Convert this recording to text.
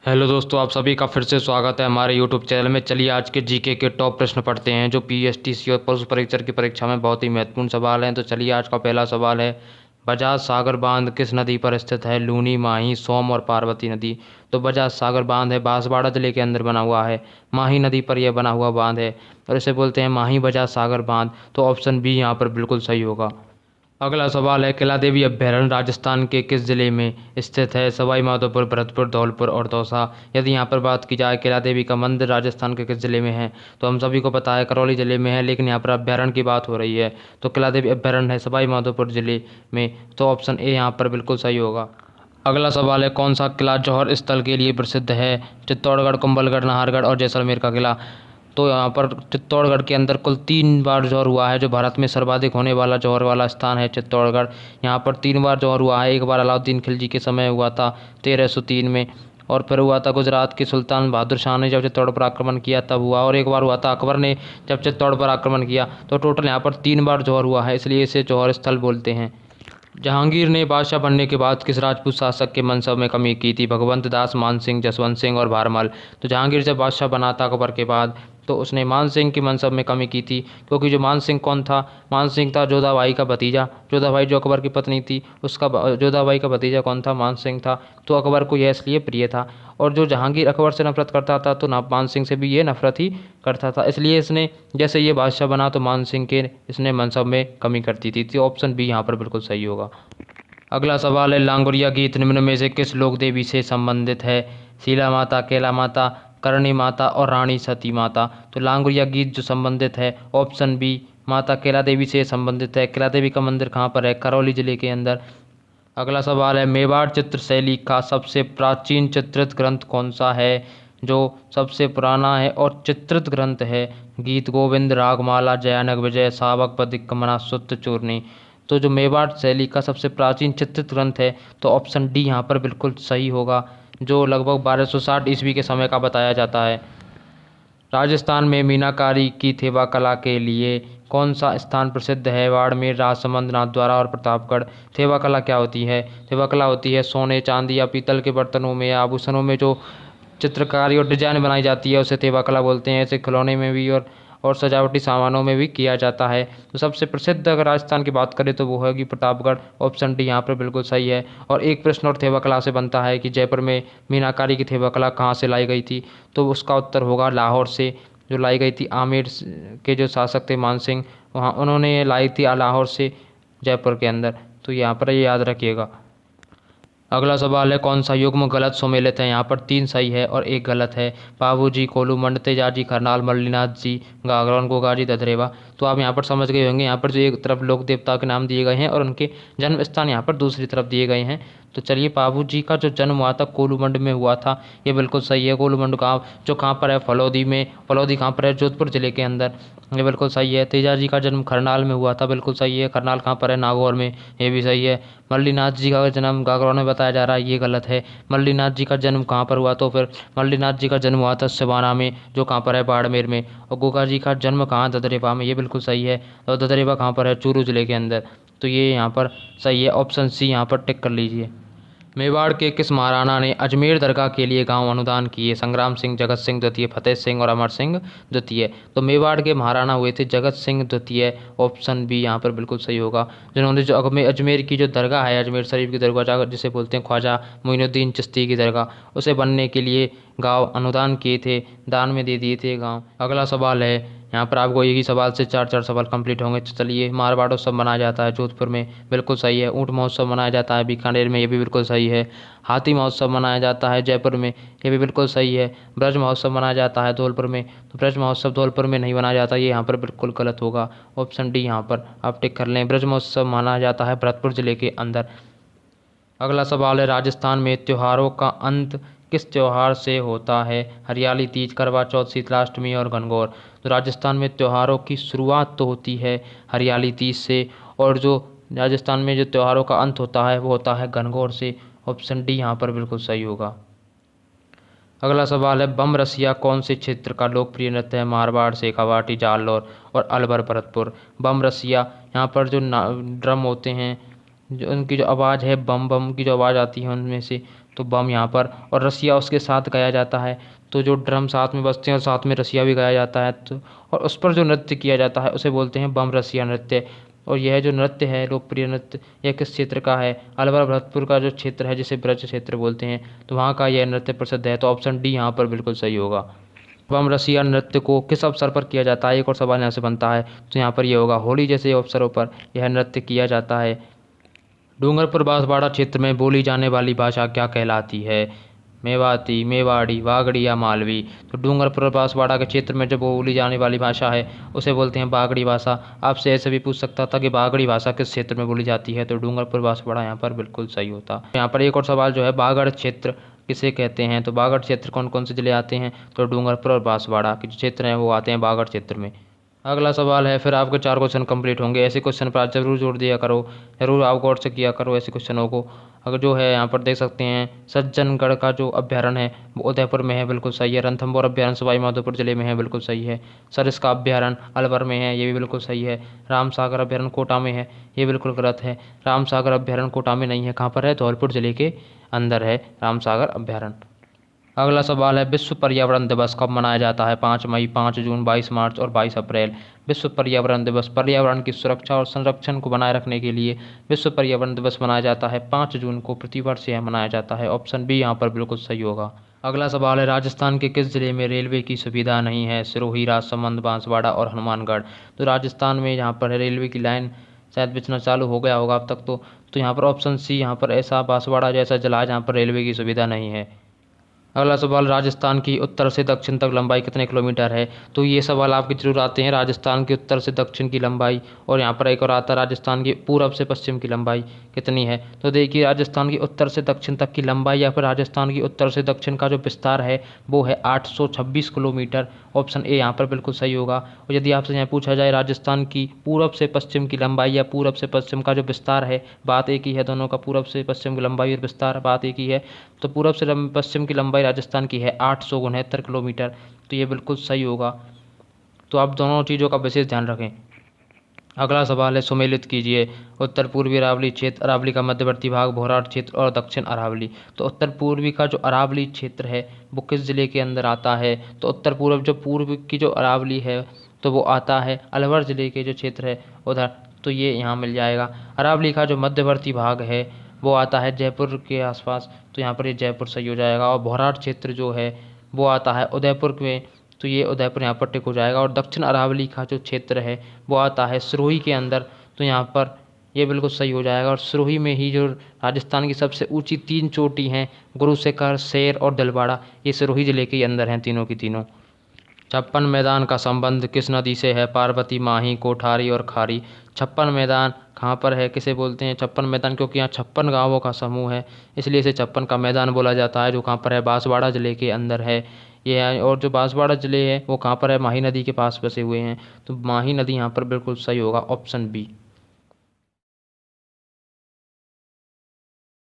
Hello दोस्तों, आप सभी का फिर से स्वागत है हमारे यूट्यूब चैनल में। चलिए आज के जीके के टॉप प्रश्न पढ़ते हैं जो पीएसटीसी और पशु परीक्षर की परीक्षा में बहुत ही महत्वपूर्ण सवाल हैं। तो चलिए आज का पहला सवाल है, बजाज सागर बांध किस नदी पर स्थित है? लूनी, माही, सोम और पार्वती नदी। तो बजाज सागर बांध है बांसवाड़ा जिले के अंदर बना हुआ है। माही नदी पर यह बना हुआ बांध है और इसे बोलते हैं माही बजाज सागर बांध। तो ऑप्शन बी यहाँ पर बिल्कुल सही होगा। अगला सवाल है, किला देवी अभ्यारण्य राजस्थान के किस जिले में स्थित है? सवाई माधोपुर, भरतपुर, धौलपुर और दौसा। यदि यहाँ पर बात की जाए किला देवी का मंदिर राजस्थान के किस जिले में है, तो हम सभी को पता है करौली जिले में है, लेकिन यहाँ पर अभ्यारण्य की बात हो रही है तो किला देवी अभ्यारण्य है सवाई माधोपुर जिले में। तो ऑप्शन ए यहाँ पर बिल्कुल सही होगा। अगला सवाल है, कौन सा किला जौहर स्थल के लिए प्रसिद्ध है? चित्तौड़गढ़, कुंभलगढ़, नाहरगढ़ और जैसलमेर का किला। तो यहाँ पर चित्तौड़गढ़ के अंदर कुल 3 बार जौहर हुआ है। जो भारत में सर्वाधिक होने वाला जौहर वाला स्थान है चित्तौड़गढ़। यहाँ पर 3 बार जौहर हुआ है। एक बार अलाउद्दीन खिलजी के समय हुआ था 1303 में, और फिर हुआ था गुजरात के सुल्तान बहादुर शाह ने जब चित्तौड़ पर आक्रमण किया तब हुआ, और एक बार हुआ था अकबर ने जब चित्तौड़ पर आक्रमण किया। तो टोटल यहाँ पर 3 बार जौहर हुआ है, इसलिए इसे जौहर स्थल बोलते हैं। जहांगीर ने बादशाह बनने के बाद किस राजपूत शासक के मनसब में कमी की थी? भगवंत दास, मान सिंह, जसवंत सिंह और भारमल। तो जहांगीर जब बादशाह बना था अकबर के बाद, तो उसने मान सिंह की मनसब में कमी की थी, क्योंकि जो मान सिंह कौन था? मान सिंह था जोधाबाई का भतीजा। जोधाबाई जो अकबर की पत्नी थी, उसका जोधाबाई का भतीजा कौन था? मान सिंह था। तो अकबर को यह इसलिए प्रिय था। और जो जहांगीर अकबर से नफरत करता था, तो मान सिंह से भी ये नफरत ही करता था, इसलिए इसने जैसे ये बादशाह बना तो मान सिंह के इसने मनसब में कमी कर दी थी। तो ऑप्शन बी यहाँ पर बिल्कुल सही होगा। अगला सवाल है, लांगुरिया गीत निम्न में से किस लोक देवी से संबंधित है? शीला माता, कैला माता, करणी माता और रानी सती माता। तो लांगुरिया गीत जो संबंधित है, ऑप्शन बी माता कैला देवी से संबंधित है। कैला देवी का मंदिर कहाँ पर है? करौली जिले के अंदर। अगला सवाल है, मेवाड़ चित्र शैली का सबसे प्राचीन चित्रित ग्रंथ कौन सा है? जो सबसे पुराना है और चित्रित ग्रंथ है, गीत गोविंद, रागमाला, जयानक विजय, शावक पदिक्कमना, सुत्त चूर्णी। तो जो मेवाड़ शैली का सबसे प्राचीन चित्रित ग्रंथ है, तो ऑप्शन डी यहाँ पर बिल्कुल सही होगा, जो लगभग 1260 ईस्वी के समय का बताया जाता है। राजस्थान में मीनाकारी की थेवा कला के लिए कौन सा स्थान प्रसिद्ध है? बाड़मेर, राजसमंद, नाथद्वारा और प्रतापगढ़। थेवा कला क्या होती है? थेवा कला होती है सोने, चांदी या पीतल के बर्तनों में या आभूषणों में जो चित्रकारी और डिजाइन बनाई जाती है, उसे थेवा कला बोलते हैं। ऐसे खिलौने में भी और सजावटी सामानों में भी किया जाता है। तो सबसे प्रसिद्ध अगर राजस्थान की बात करें तो वो होगी प्रतापगढ़। ऑप्शन डी यहाँ पर बिल्कुल सही है। और एक प्रश्न और थेवा कला से बनता है कि जयपुर में मीनाकारी की थेवा कला कहाँ से लाई गई थी? तो उसका उत्तर होगा लाहौर से, जो लाई गई थी। आमेर के जो शासक थे मान सिंह, वहाँ उन्होंने ये लाई थी लाहौर से जयपुर के अंदर। तो यहाँ पर ये याद रखिएगा। अगला सवाल है, कौन सा युग्म गलत सुमेलित है? यहाँ पर 3 सही है और 1 गलत है। बाबूजी, कोलूमंड, तेजाजी, करनाल, मल्लीनाथ जी, गागरौन, गोगाजी, ददरेवा। तो आप यहाँ पर समझ गए होंगे, यहाँ पर जो एक तरफ लोक देवता के नाम दिए गए हैं और उनके जन्म स्थान यहाँ पर दूसरी तरफ दिए गए हैं। तो चलिए, बाबू जी का जो जन्म हुआ था कोलूमंड में हुआ था, ये बिल्कुल सही है। कोलूमंड गाँव जो कहाँ पर है? फलौदी में। फलौदी कहाँ पर है? जोधपुर जिले के अंदर। ये बिल्कुल सही है। तेजाजी का जन्म करनाल में हुआ था, बिल्कुल सही है। करनाल कहाँ पर है? नागौर में, ये भी सही है। मल्लीनाथ जी का जन्म गागरौन में बताया जा रहा है, ये गलत है। मल्लीनाथ जी का जन्म कहाँ पर हुआ? तो फिर मल्लीनाथ जी का जन्म हुआ था सिवाना में, जो कहाँ पर है? बाड़मेर में। और गोगा जी का जन्म कहाँ? ददरेवा में, ये बिल्कुल सही है। और ददरेवा कहाँ पर है? चूरू जिले के अंदर। तो ये यहाँ पर सही है। ऑप्शन सी यहाँ पर टिक कर लीजिए। मेवाड़ के किस महाराणा ने अजमेर दरगाह के लिए गांव अनुदान किए? संग्राम सिंह, जगत सिंह द्वितीय, फतेह सिंह और अमर सिंह द्वितीय। तो मेवाड़ के महाराणा हुए थे जगत सिंह द्वितीय। ऑप्शन बी यहाँ पर बिल्कुल सही होगा, जिन्होंने जो अजमेर की जो दरगाह है, अजमेर शरीफ की दरगाह जिसे बोलते हैं ख्वाजा मोइनुद्दीन चिश्ती की दरगाह, उसे बनने के लिए गाँव अनुदान किए थे, दान में दे दिए थे गाँव। अगला सवाल है, यहाँ पर आपको एक ही सवाल से 4 सवाल कंप्लीट होंगे। तो चलिए, मारवाड़ोत्सव मनाया जाता है जोधपुर में, बिल्कुल सही है। ऊँट महोत्सव मनाया जाता है बीकानेर में, ये भी बिल्कुल सही है। हाथी महोत्सव मनाया जाता है जयपुर में, ये भी बिल्कुल सही है। ब्रज महोत्सव मनाया जाता है धौलपुर में, तो ब्रज महोत्सव धौलपुर में नहीं मनाया जाता, ये यहाँ पर बिल्कुल गलत होगा। ऑप्शन डी यहाँ पर आप टिक कर लें। ब्रज महोत्सव मनाया जाता है भरतपुर जिले के अंदर। अगला सवाल है, राजस्थान में त्योहारों का अंत किस त्योहार से होता है? हरियाली तीज, करवा चौथ, शीतलाष्टमी और गणगौर। तो राजस्थान में त्योहारों की शुरुआत तो होती है हरियाली तीज से, और जो राजस्थान में जो त्योहारों का अंत होता है वो होता है गणगौर से। ऑप्शन डी यहाँ पर बिल्कुल सही होगा। अगला सवाल है, बम रसिया कौन से क्षेत्र का लोकप्रिय नृत्य है? मारवाड़, शेखावाटी, जालौर और अलवर भरतपुर। बम रसिया, यहाँ पर जो ड्रम होते हैं, जो उनकी जो आवाज़ है, बम बम की जो आवाज़ आती है उनमें से, तो बम यहाँ पर, और रसिया उसके साथ गाया जाता है। तो जो ड्रम साथ में बजते हैं और साथ में रसिया भी गाया जाता है, तो और उस पर जो नृत्य किया जाता है उसे बोलते हैं बम रसिया नृत्य। और यह जो नृत्य है, लोकप्रिय नृत्य, यह किस क्षेत्र का है? अलवर भरतपुर का जो क्षेत्र है जिसे ब्रज क्षेत्र बोलते हैं, तो वहाँ का यह नृत्य प्रसिद्ध है। तो ऑप्शन डी यहाँ पर बिल्कुल सही होगा। बम रसिया नृत्य को किस अवसर पर किया जाता है? एक और सवाल यहाँ से बनता है, तो यहाँ पर यह होगा होली जैसे अवसरों पर यह नृत्य किया जाता है। डूंगरपुर बांसवाड़ा क्षेत्र में बोली जाने वाली भाषा क्या कहलाती है? मेवाती, मेवाड़ी, वागड़ी या मालवी? तो डूंगरपुर बांसवाड़ा के क्षेत्र में जो बोली जाने वाली भाषा है उसे बोलते हैं बागड़ी भाषा। आपसे ऐसे भी पूछ सकता था कि बागड़ी भाषा किस क्षेत्र में बोली जाती है, तो डूंगरपुर बांसवाड़ा यहाँ पर बिल्कुल सही होता। यहाँ पर एक और सवाल जो है, बागड़ क्षेत्र किसे कहते हैं? तो बागड़ क्षेत्र कौन कौन से जिले आते हैं? तो डूंगरपुर और बांसवाड़ा के जो क्षेत्र हैं वो आते हैं बागड़ क्षेत्र में। अगला सवाल है, फिर आपके 4 क्वेश्चन कंप्लीट होंगे। ऐसे क्वेश्चन पर आप जरूर जोड़ दिया करो, जरूर आप गौर से किया करो ऐसे क्वेश्चनों को। अगर जो है यहाँ पर देख सकते हैं, सज्जनगढ़ का जो अभ्यारण्य है वो उदयपुर में है, बिल्कुल सही है। रणथंभौर अभ्यारण्य सवाई माधोपुर जिले में है, बिल्कुल सही है। सरिस्का अभ्यारण्य अलवर में है, ये भी बिल्कुल सही है। रामसागर अभ्यारण्य कोटा में है, ये बिल्कुल गलत है। रामसागर अभ्यारण्य कोटा में नहीं है, कहाँ पर है? धौलपुर जिले के अंदर है रामसागर अभ्यारण्य। अगला सवाल है, विश्व पर्यावरण दिवस कब मनाया जाता है? 5 मई, 5 जून, 22 मार्च और 22 अप्रैल। विश्व पर्यावरण दिवस पर्यावरण की सुरक्षा और संरक्षण को बनाए रखने के लिए विश्व पर्यावरण दिवस मनाया जाता है। 5 जून को प्रतिवर्ष यह मनाया जाता है। ऑप्शन बी यहाँ पर बिल्कुल सही होगा। अगला सवाल है, राजस्थान के किस जिले में रेलवे की सुविधा नहीं है? सिरोही, राजसमंद, बांसवाड़ा और हनुमानगढ़। तो राजस्थान में यहाँ पर रेलवे की लाइन शायद बिछना चालू हो गया होगा अब तक तो यहाँ पर ऑप्शन सी यहाँ पर ऐसा बांसवाड़ा जैसा जिला है जहाँ पर रेलवे की सुविधा नहीं है। अगला सवाल, राजस्थान की उत्तर से दक्षिण तक लंबाई कितने किलोमीटर है? तो ये सवाल आपके जरूर आते हैं, राजस्थान की उत्तर से दक्षिण की लंबाई। और यहाँ पर एक और आता है, राजस्थान की पूरब से पश्चिम की लंबाई कितनी है? तो देखिए, राजस्थान की उत्तर से दक्षिण तक की लंबाई या फिर राजस्थान की उत्तर से दक्षिण का जो विस्तार है वो है 826 किलोमीटर। ऑप्शन ए यहाँ पर बिल्कुल सही होगा। और यदि आपसे यहाँ पूछा जाए राजस्थान की पूरब से पश्चिम की लंबाई या पूरब से पश्चिम का जो विस्तार है, बात एक ही है दोनों का, पूरब से पश्चिम की लंबाई और विस्तार बात एक ही है। तो पूरब से पश्चिम की लंबाई राजस्थान की है 869 किलोमीटर, तो ये बिल्कुल सही होगा। तो आप दोनों चीज़ों का विशेष ध्यान रखें। अगला सवाल है, सुमेलित कीजिए। उत्तर पूर्वी अरावली क्षेत्र, अरावली का मध्यवर्ती भाग, भोराट क्षेत्र और दक्षिण अरावली। तो उत्तर पूर्वी का जो अरावली क्षेत्र है वो किस जिले के अंदर आता है? तो उत्तर पूर्व जो पूर्व की जो अरावली है तो वो आता है अलवर जिले के जो क्षेत्र है उधर, तो ये यहाँ मिल जाएगा। अरावली का जो मध्यवर्ती भाग है वो आता है जयपुर के आसपास, तो यहाँ पर ये जयपुर सही हो जाएगा। और भोराट क्षेत्र जो है वो आता है उदयपुर में, तो ये उदयपुर यहाँ पर टिक हो जाएगा। और दक्षिण अरावली का जो क्षेत्र है वो आता है सिरोही के अंदर, तो यहाँ पर ये बिल्कुल सही हो जाएगा। और सिरोही में ही जो राजस्थान की सबसे ऊंची 3 चोटी हैं, गुरु शिखर, शेर और दिलवाड़ा, ये सिरोही जिले के अंदर हैं तीनों की तीनों। छप्पन मैदान का संबंध किस नदी से है? पार्वती, माही, कोठारी और खारी। छप्पन मैदान कहाँ पर है, किसे बोलते हैं छप्पन मैदान? क्योंकि यहाँ 56 गांवों का समूह है, इसलिए इसे छप्पन का मैदान बोला जाता है, जो कहाँ पर है? बांसवाड़ा जिले के अंदर है ये है। और जो बांसवाड़ा जिले है वो कहाँ पर है? माही नदी के पास बसे हुए हैं, तो माही नदी यहाँ पर बिल्कुल सही होगा, ऑप्शन बी।